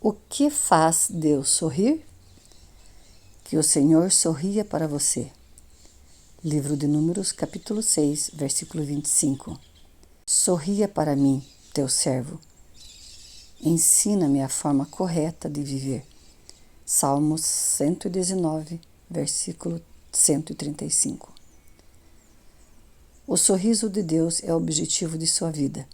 O que faz Deus sorrir? Que o Senhor sorria para você. Livro de Números, capítulo 6, versículo 25. Sorria para mim, teu servo. Ensina-me a forma correta de viver. Salmos 119, versículo 135. O sorriso de Deus é o objetivo de sua vida.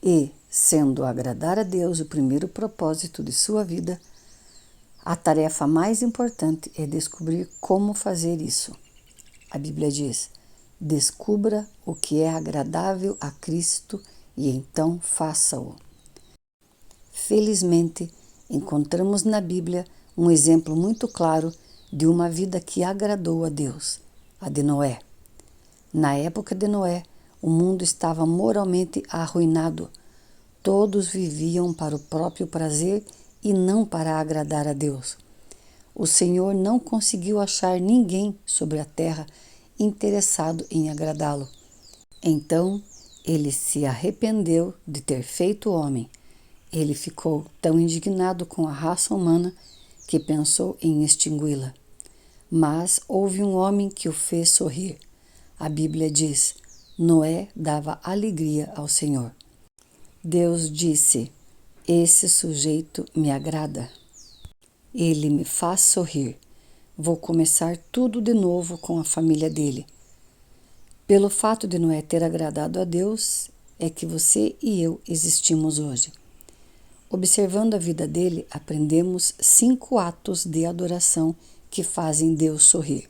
E, sendo agradar a Deus o primeiro propósito de sua vida, a tarefa mais importante é descobrir como fazer isso. A Bíblia diz: descubra o que é agradável a Cristo e então faça-o. Felizmente, encontramos na Bíblia um exemplo muito claro de uma vida que agradou a Deus, a de Noé. Na época de Noé, o mundo estava moralmente arruinado. Todos viviam para o próprio prazer e não para agradar a Deus. O Senhor não conseguiu achar ninguém sobre a terra interessado em agradá-lo. Então, ele se arrependeu de ter feito o homem. Ele ficou tão indignado com a raça humana que pensou em extingui-la. Mas houve um homem que o fez sorrir. A Bíblia diz: Noé dava alegria ao Senhor. Deus disse: esse sujeito me agrada. Ele me faz sorrir. Vou começar tudo de novo com a família dele. Pelo fato de Noé ter agradado a Deus, é que você e eu existimos hoje. Observando a vida dele, aprendemos 5 atos de adoração que fazem Deus sorrir.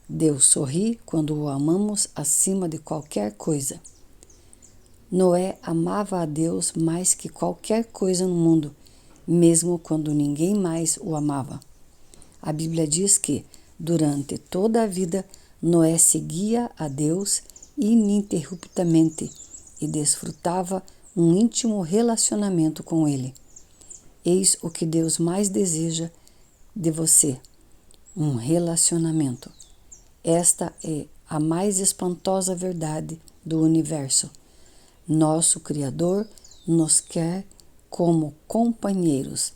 Deus sorri quando o amamos acima de qualquer coisa. Noé amava a Deus mais que qualquer coisa no mundo, mesmo quando ninguém mais o amava. A Bíblia diz que, durante toda a vida, Noé seguia a Deus ininterruptamente e desfrutava um íntimo relacionamento com Ele. Eis o que Deus mais deseja de você: um relacionamento. Esta é a mais espantosa verdade do universo. Nosso Criador nos quer como companheiros.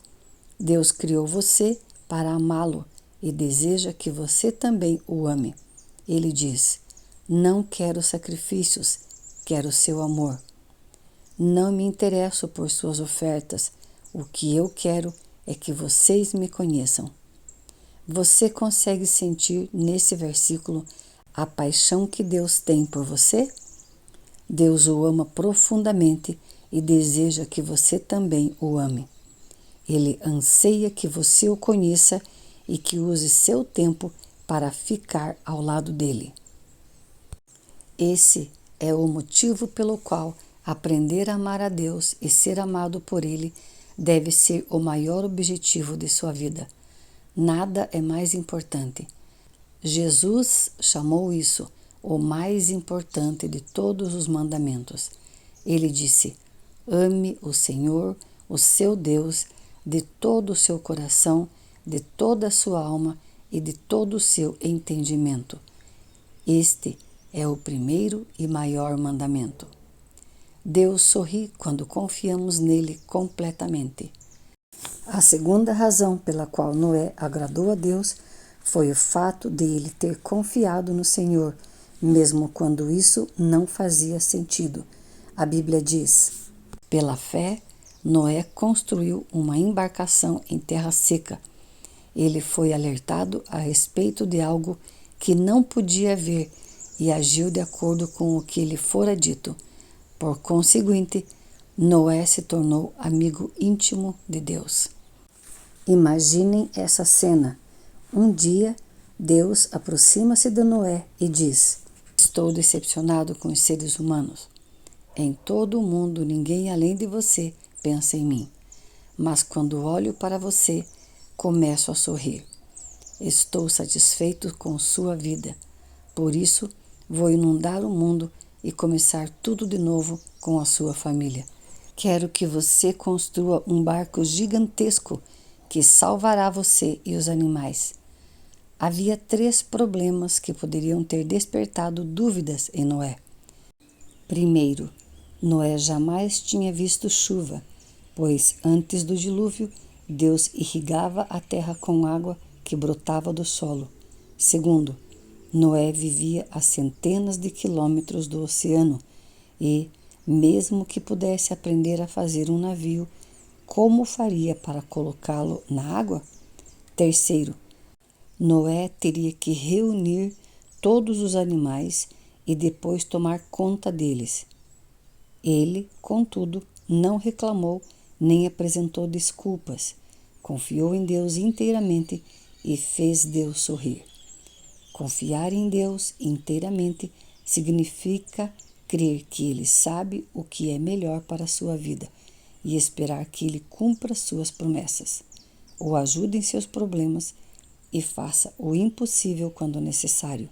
Deus criou você para amá-lo e deseja que você também o ame. Ele diz: não quero sacrifícios, quero seu amor. Não me interesso por suas ofertas. O que eu quero é que vocês me conheçam. Você consegue sentir nesse versículo a paixão que Deus tem por você? Deus o ama profundamente e deseja que você também o ame. Ele anseia que você o conheça e que use seu tempo para ficar ao lado dele. Esse é o motivo pelo qual aprender a amar a Deus e ser amado por Ele deve ser o maior objetivo de sua vida. Nada é mais importante. Jesus chamou isso o mais importante de todos os mandamentos. Ele disse: ame o Senhor, o seu Deus, de todo o seu coração, de toda a sua alma e de todo o seu entendimento. Este é o primeiro e maior mandamento. Deus sorri quando confiamos nele completamente. A segunda razão pela qual Noé agradou a Deus foi o fato de ele ter confiado no Senhor, mesmo quando isso não fazia sentido. A Bíblia diz: pela fé, Noé construiu uma embarcação em terra seca. Ele foi alertado a respeito de algo que não podia ver e agiu de acordo com o que lhe fora dito. Por conseguinte, Noé se tornou amigo íntimo de Deus. Imaginem essa cena. Um dia, Deus aproxima-se de Noé e diz: estou decepcionado com os seres humanos. Em todo o mundo, ninguém além de você pensa em mim. Mas quando olho para você, começo a sorrir. Estou satisfeito com sua vida. Por isso, vou inundar o mundo e começar tudo de novo com a sua família. Quero que você construa um barco gigantesco que salvará você e os animais. Havia 3 problemas que poderiam ter despertado dúvidas em Noé. Primeiro, Noé jamais tinha visto chuva, pois antes do dilúvio, Deus irrigava a terra com água que brotava do solo. Segundo, Noé vivia a centenas de quilômetros do oceano e, mesmo que pudesse aprender a fazer um navio, como faria para colocá-lo na água? Terceiro, Noé teria que reunir todos os animais e depois tomar conta deles. Ele, contudo, não reclamou nem apresentou desculpas. Confiou em Deus inteiramente e fez Deus sorrir. Confiar em Deus inteiramente significa crer que Ele sabe o que é melhor para a sua vida e esperar que Ele cumpra suas promessas, o ajude em seus problemas e faça o impossível quando necessário.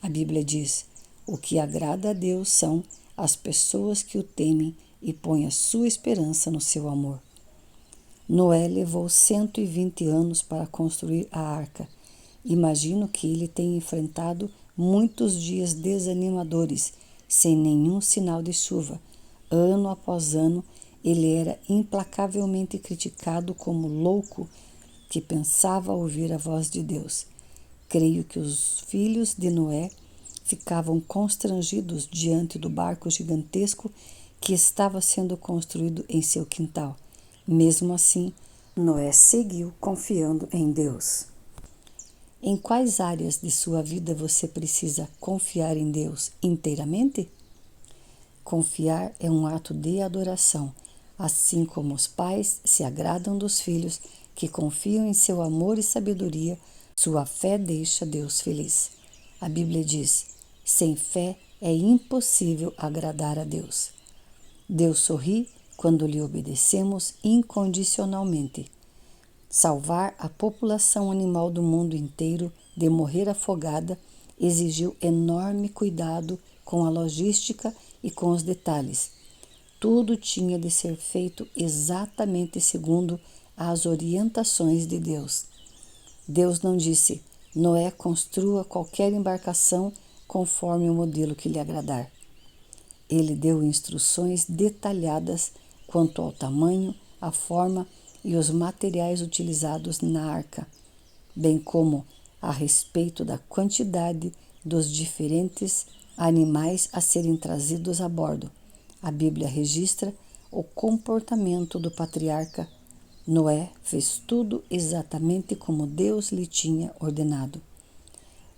A Bíblia diz: o que agrada a Deus são as pessoas que o temem e põem a sua esperança no seu amor. Noé levou 120 anos para construir a arca. Imagino que ele tenha enfrentado muitos dias desanimadores, sem nenhum sinal de chuva. Ano após ano, ele era implacavelmente criticado como louco que pensava ouvir a voz de Deus. Creio que os filhos de Noé ficavam constrangidos diante do barco gigantesco que estava sendo construído em seu quintal. Mesmo assim, Noé seguiu confiando em Deus. Em quais áreas de sua vida você precisa confiar em Deus inteiramente? Confiar é um ato de adoração, assim como os pais se agradam dos filhos que confiam em seu amor e sabedoria, sua fé deixa Deus feliz. A Bíblia diz: sem fé é impossível agradar a Deus. Deus sorri quando lhe obedecemos incondicionalmente. Salvar a população animal do mundo inteiro de morrer afogada exigiu enorme cuidado com a logística e com os detalhes. Tudo tinha de ser feito exatamente segundo as orientações de Deus. Deus não disse: Noé, construa qualquer embarcação conforme o modelo que lhe agradar. Ele deu instruções detalhadas quanto ao tamanho, a forma e os materiais utilizados na arca, bem como a respeito da quantidade dos diferentes animais a serem trazidos a bordo. A Bíblia registra o comportamento do patriarca. Noé fez tudo exatamente como Deus lhe tinha ordenado.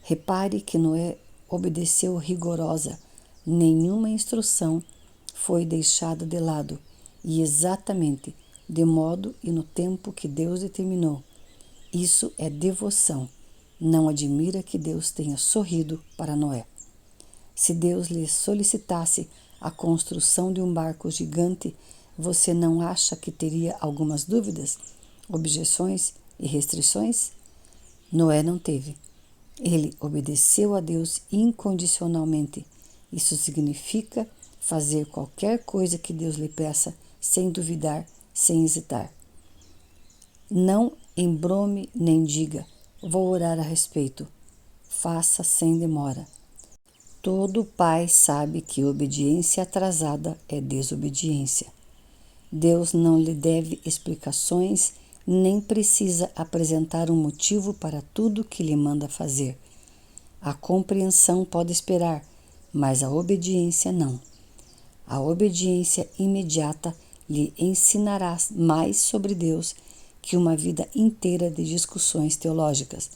Repare que Noé obedeceu rigorosa. Nenhuma instrução foi deixada de lado e exatamente de modo e no tempo que Deus determinou. Isso é devoção. Não admira que Deus tenha sorrido para Noé. Se Deus lhe solicitasse a construção de um barco gigante, você não acha que teria algumas dúvidas, objeções e restrições? Noé não teve. Ele obedeceu a Deus incondicionalmente. Isso significa fazer qualquer coisa que Deus lhe peça sem duvidar, sem hesitar. Não embrome nem diga: vou orar a respeito. Faça sem demora. Todo pai sabe que obediência atrasada é desobediência. Deus não lhe deve explicações, nem precisa apresentar um motivo para tudo que lhe manda fazer. A compreensão pode esperar, mas a obediência não. A obediência imediata lhe ensinará mais sobre Deus que uma vida inteira de discussões teológicas.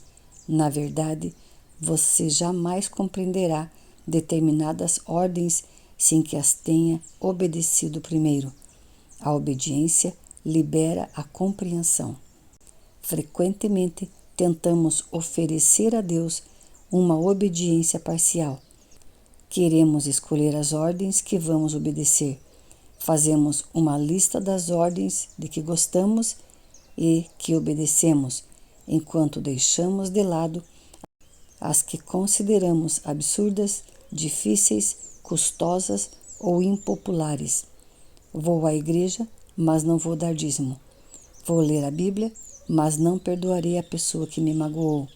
Na verdade, você jamais compreenderá determinadas ordens sem que as tenha obedecido primeiro. A obediência libera a compreensão. Frequentemente tentamos oferecer a Deus uma obediência parcial. Queremos escolher as ordens que vamos obedecer. Fazemos uma lista das ordens de que gostamos e que obedecemos, enquanto deixamos de lado as que consideramos absurdas, difíceis, custosas ou impopulares. Vou à igreja, mas não vou dar dízimo. Vou ler a Bíblia, mas não perdoarei a pessoa que me magoou.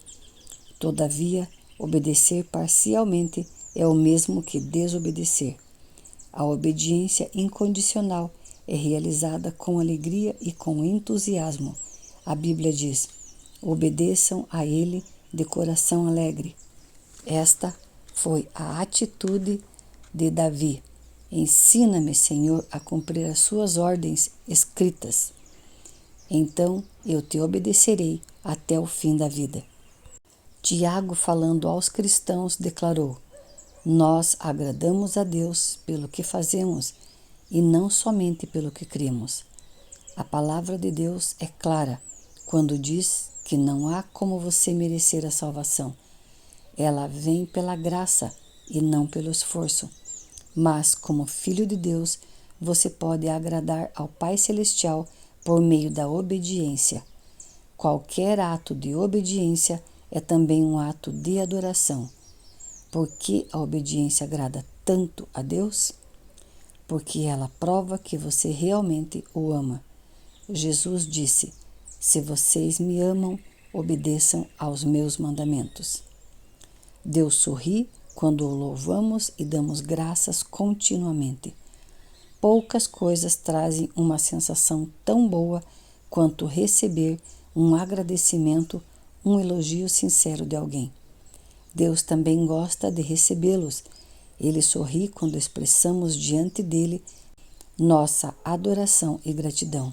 Todavia, obedecer parcialmente é o mesmo que desobedecer. A obediência incondicional é realizada com alegria e com entusiasmo. A Bíblia diz: obedeçam a Ele de coração alegre. Esta foi a atitude de Davi. Ensina-me, Senhor, a cumprir as suas ordens escritas. Então eu te obedecerei até o fim da vida. Tiago, falando aos cristãos, declarou: nós agradamos a Deus pelo que fazemos e não somente pelo que cremos. A palavra de Deus é clara quando diz que não há como você merecer a salvação. Ela vem pela graça e não pelo esforço. Mas, como filho de Deus, você pode agradar ao Pai Celestial por meio da obediência. Qualquer ato de obediência é também um ato de adoração. Por que a obediência agrada tanto a Deus? Porque ela prova que você realmente o ama. Jesus disse: se vocês me amam, obedeçam aos meus mandamentos. Deus sorri quando o louvamos e damos graças continuamente. Poucas coisas trazem uma sensação tão boa quanto receber um agradecimento, um elogio sincero de alguém. Deus também gosta de recebê-los. Ele sorri quando expressamos diante dele nossa adoração e gratidão.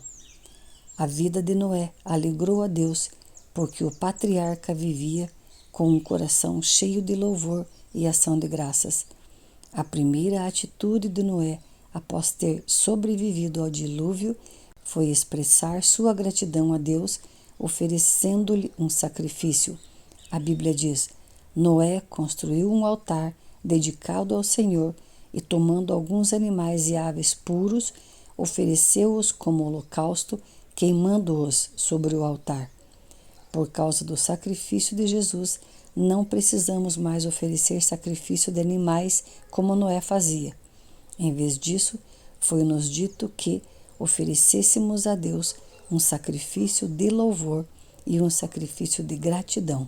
A vida de Noé alegrou a Deus porque o patriarca vivia com um coração cheio de louvor e ação de graças. A primeira atitude de Noé, após ter sobrevivido ao dilúvio, foi expressar sua gratidão a Deus, oferecendo-lhe um sacrifício. A Bíblia diz: Noé construiu um altar dedicado ao Senhor e, tomando alguns animais e aves puros, ofereceu-os como holocausto, queimando-os sobre o altar. Por causa do sacrifício de Jesus, não precisamos mais oferecer sacrifício de animais como Noé fazia. Em vez disso, foi-nos dito que oferecêssemos a Deus um sacrifício de louvor e um sacrifício de gratidão.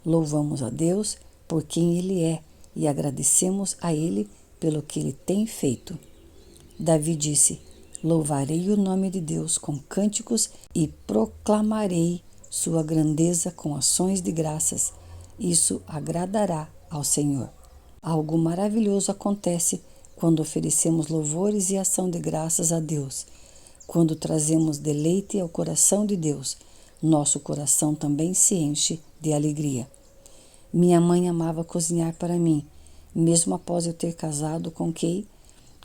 Louvamos a Deus por quem Ele é e agradecemos a Ele pelo que Ele tem feito. Davi disse: louvarei o nome de Deus com cânticos e proclamarei sua grandeza com ações de graças. Isso agradará ao Senhor. Algo maravilhoso acontece quando oferecemos louvores e ação de graças a Deus. Quando trazemos deleite ao coração de Deus, nosso coração também se enche de alegria. Minha mãe amava cozinhar para mim, mesmo após eu ter casado com Kay.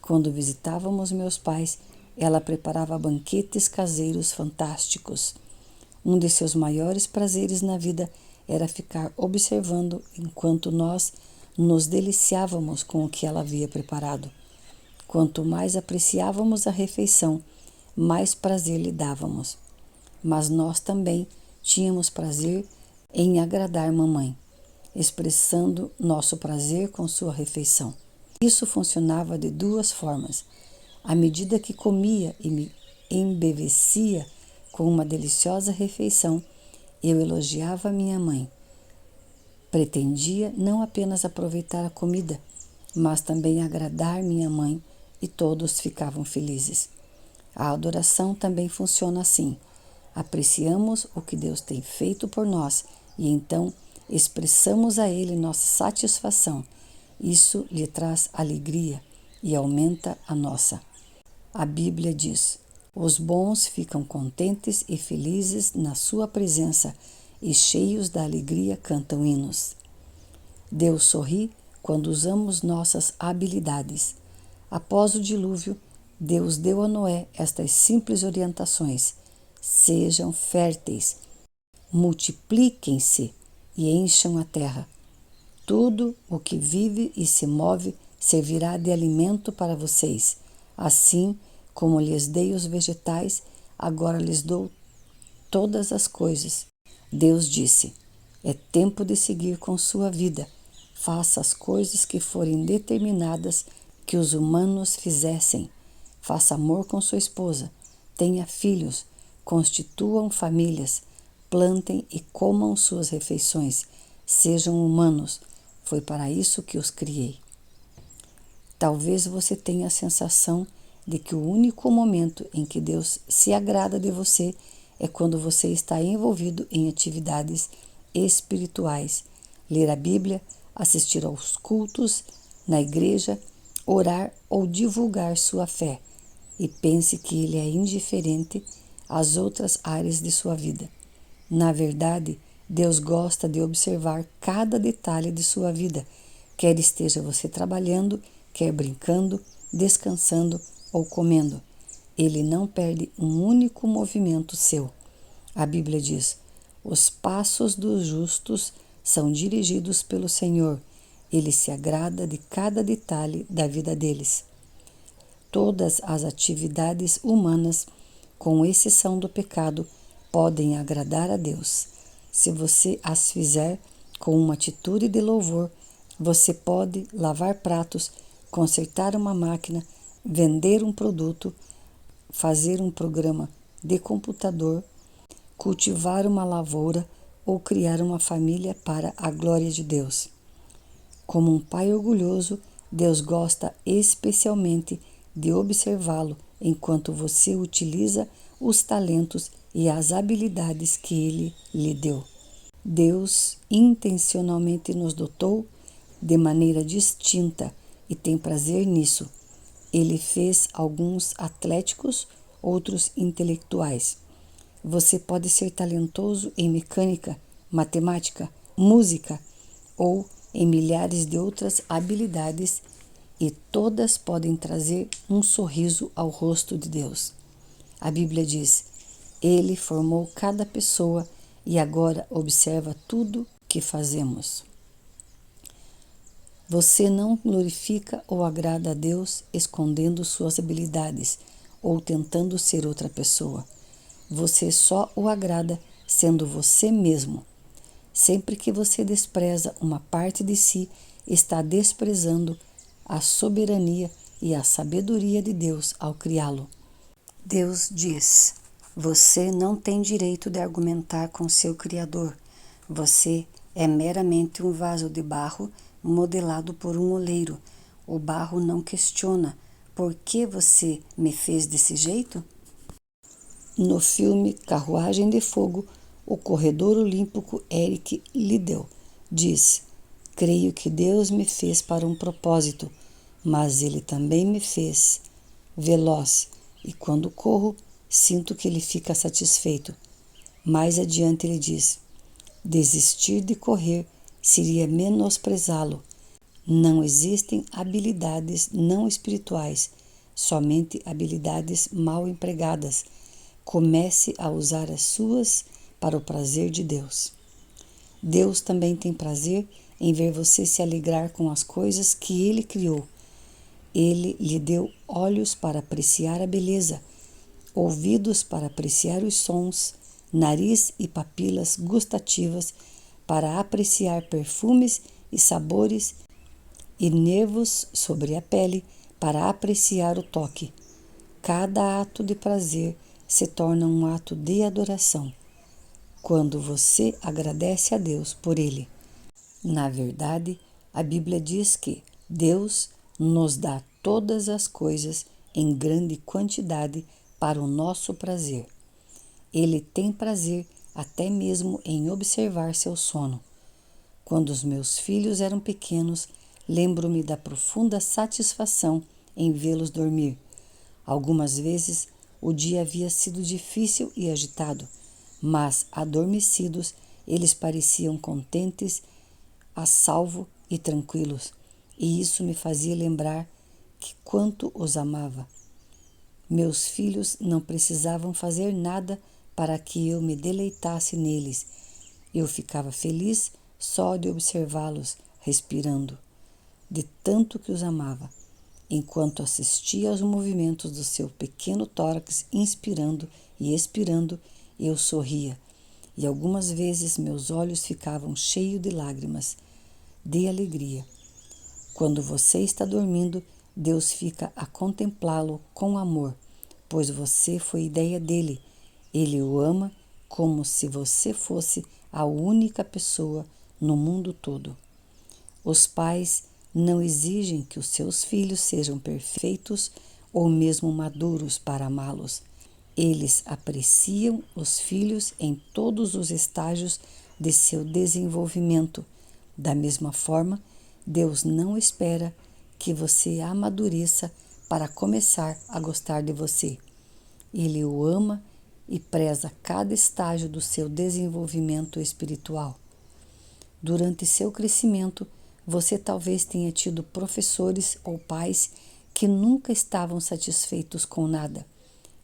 Quando visitávamos meus pais, ela preparava banquetes caseiros fantásticos. Um de seus maiores prazeres na vida era ficar observando enquanto nós nos deliciávamos com o que ela havia preparado. Quanto mais apreciávamos a refeição, mais prazer lhe dávamos. Mas nós também tínhamos prazer em agradar mamãe, expressando nosso prazer com sua refeição. Isso funcionava de duas formas. À medida que comia e me embevecia com uma deliciosa refeição, eu elogiava minha mãe. Pretendia não apenas aproveitar a comida, mas também agradar minha mãe, e todos ficavam felizes. A adoração também funciona assim. Apreciamos o que Deus tem feito por nós e então expressamos a Ele nossa satisfação. Isso lhe traz alegria e aumenta a nossa. A Bíblia diz: os bons ficam contentes e felizes na sua presença e cheios da alegria cantam hinos. Deus sorri quando usamos nossas habilidades. Após o dilúvio, Deus deu a Noé estas simples orientações: sejam férteis, multipliquem-se e encham a terra. Tudo o que vive e se move servirá de alimento para vocês. Assim como lhes dei os vegetais, agora lhes dou todas as coisas. Deus disse: é tempo de seguir com sua vida. Faça as coisas que forem determinadas que os humanos fizessem. Faça amor com sua esposa. Tenha filhos. Constituam famílias. Plantem e comam suas refeições. Sejam humanos. Foi para isso que os criei. Talvez você tenha a sensação de que o único momento em que Deus se agrada de você é quando você está envolvido em atividades espirituais, ler a Bíblia, assistir aos cultos na igreja, orar ou divulgar sua fé, e pense que ele é indiferente às outras áreas de sua vida. Na verdade, Deus gosta de observar cada detalhe de sua vida, quer esteja você trabalhando, quer brincando, descansando ou comendo. Ele não perde um único movimento seu. A Bíblia diz: os passos dos justos são dirigidos pelo Senhor. Ele se agrada de cada detalhe da vida deles. Todas as atividades humanas, com exceção do pecado, podem agradar a Deus. Se você as fizer com uma atitude de louvor, você pode lavar pratos, consertar uma máquina, vender um produto, fazer um programa de computador, cultivar uma lavoura ou criar uma família para a glória de Deus. Como um pai orgulhoso, Deus gosta especialmente de observá-lo enquanto você utiliza os talentos e as habilidades que Ele lhe deu. Deus intencionalmente nos dotou de maneira distinta e tem prazer nisso. Ele fez alguns atléticos, outros intelectuais. Você pode ser talentoso em mecânica, matemática, música ou em milhares de outras habilidades, e todas podem trazer um sorriso ao rosto de Deus. A Bíblia diz: Ele formou cada pessoa e agora observa tudo que fazemos. Você não glorifica ou agrada a Deus escondendo suas habilidades ou tentando ser outra pessoa. Você só o agrada sendo você mesmo. Sempre que você despreza uma parte de si, está desprezando a soberania e a sabedoria de Deus ao criá-lo. Deus diz: você não tem direito de argumentar com seu Criador. Você é meramente um vaso de barro modelado por um oleiro. O barro não questiona: por que você me fez desse jeito? No filme Carruagem de Fogo, o corredor olímpico Eric Liddell diz: creio que Deus me fez para um propósito, mas Ele também me fez veloz, e quando corro, sinto que Ele fica satisfeito. Mais adiante ele diz: desistir de correr seria menosprezá-lo. Não existem habilidades não espirituais, somente habilidades mal empregadas. Comece a usar as suas para o prazer de Deus. Deus também tem prazer em ver você se alegrar com as coisas que Ele criou. Ele lhe deu olhos para apreciar a beleza, ouvidos para apreciar os sons, nariz e papilas gustativas para apreciar perfumes e sabores, e nervos sobre a pele para apreciar o toque. Cada ato de prazer se torna um ato de adoração quando você agradece a Deus por ele. Na verdade, a Bíblia diz que Deus nos dá todas as coisas em grande quantidade para o nosso prazer. Ele tem prazer até mesmo em observar seu sono. Quando os meus filhos eram pequenos, lembro-me da profunda satisfação em vê-los dormir. Algumas vezes o dia havia sido difícil e agitado, mas adormecidos eles pareciam contentes, a salvo e tranquilos, e isso me fazia lembrar que quanto os amava. Meus filhos não precisavam fazer nada para que eu me deleitasse neles. Eu ficava feliz só de observá-los respirando, de tanto que os amava. Enquanto assistia aos movimentos do seu pequeno tórax, inspirando e expirando, eu sorria, e algumas vezes meus olhos ficavam cheios de lágrimas, de alegria. Quando você está dormindo, Deus fica a contemplá-lo com amor, pois você foi ideia dele. Ele o ama como se você fosse a única pessoa no mundo todo. Os pais não exigem que os seus filhos sejam perfeitos ou mesmo maduros para amá-los. Eles apreciam os filhos em todos os estágios de seu desenvolvimento. Da mesma forma, Deus não espera que você amadureça para começar a gostar de você. Ele o ama e preza cada estágio do seu desenvolvimento espiritual. Durante seu crescimento, você talvez tenha tido professores ou pais que nunca estavam satisfeitos com nada.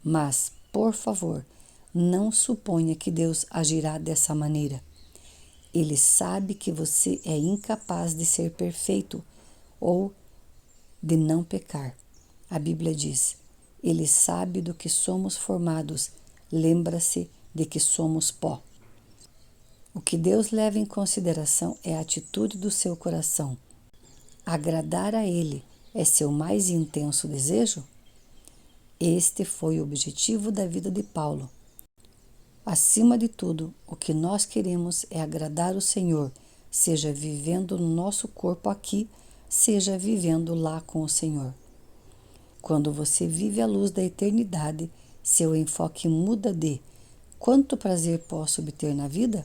Mas, por favor, não suponha que Deus agirá dessa maneira. Ele sabe que você é incapaz de ser perfeito ou de não pecar. A Bíblia diz: Ele sabe do que somos formados, lembra-se de que somos pó. O que Deus leva em consideração é a atitude do seu coração. Agradar a Ele é seu mais intenso desejo? Este foi o objetivo da vida de Paulo. Acima de tudo, o que nós queremos é agradar o Senhor, seja vivendo no nosso corpo aqui, seja vivendo lá com o Senhor. Quando você vive à luz da eternidade, seu enfoque muda de quanto prazer posso obter na vida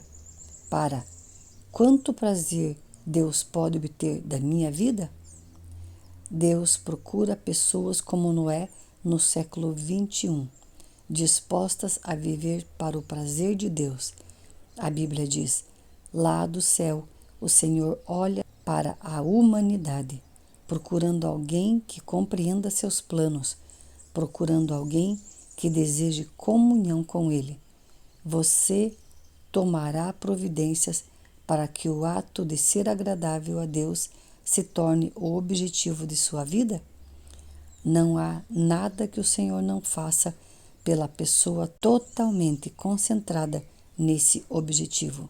para quanto prazer Deus pode obter da minha vida. Deus procura pessoas como Noé no século 21, dispostas a viver para o prazer de Deus. A Bíblia diz: lá do céu, o Senhor olha para a humanidade, procurando alguém que compreenda seus planos, procurando alguém que deseje comunhão com Ele. Você tomará providências para que o ato de ser agradável a Deus se torne o objetivo de sua vida? Não há nada que o Senhor não faça pela pessoa totalmente concentrada nesse objetivo.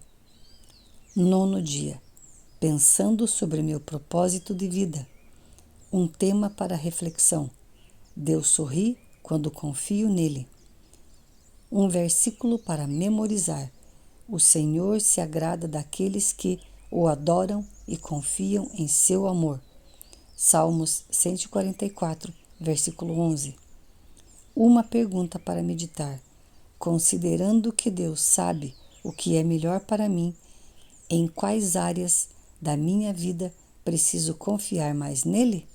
9º dia. Pensando sobre meu propósito de vida. Um tema para reflexão. Deus sorri quando confio nele. Um versículo para memorizar. O Senhor se agrada daqueles que o adoram e confiam em seu amor. Salmos 144, versículo 11. Uma pergunta para meditar. Considerando que Deus sabe o que é melhor para mim, em quais áreas da minha vida preciso confiar mais nele?